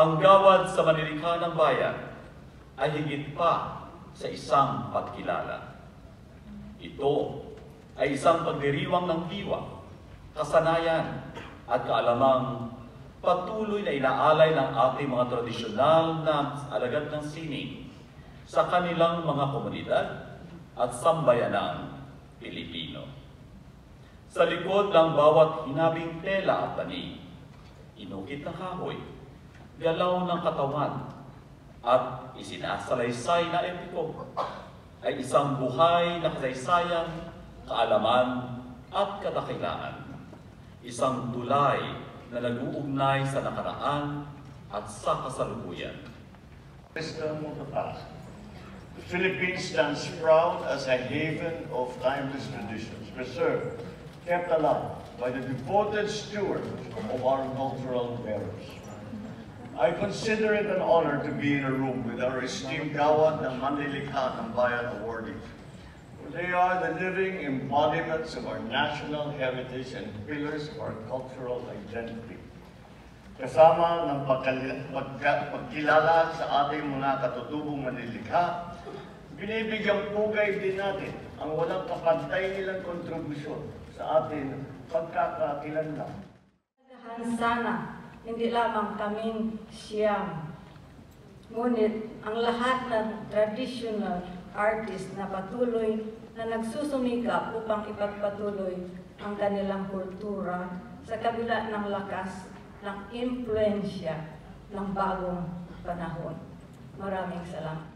Ang gawad sa manilikha ng bayan ay higit pa sa isang pagkilala. Ito ay isang pagdiriwang ng diwa, kasanayan at kaalamang patuloy na inaalay ng ating mga tradisyonal na alagad ng sining sa kanilang mga komunidad at sambayanang Pilipino. Sa likod ng bawat hinabing tela at tanig, inukit ng kahoy, galaw ng katawan, at isinasalaysay na epiko ay isang buhay na kasaysayan, kaalaman at kadakilaan. Isang tulay na nag-uugnay sa nakaraan at sa kasalukuyan. Wisdom of the past. The Philippines stands proud as a haven of timeless traditions, preserved, kept alive by the devoted stewards of our cultural bearers. I consider it an honor to be in a room with our esteemed Gawad ng Manlilikha ng Bayan awardees. They are the living embodiments of our national heritage and pillars of our cultural identity. Kasama ng pagkilala sa ating mga katutubong manlilikha, binibigyang pugay din natin ang walang kapantay nilang kontribusyon sa ating pagkakakilanlan. Sana, hindi lamang kaming siyam, ngunit ang lahat ng traditional artist na patuloy na nagsusumikap upang ipagpatuloy ang kanilang kultura sa kabila ng lakas ng impluensya ng bagong panahon. Maraming salamat.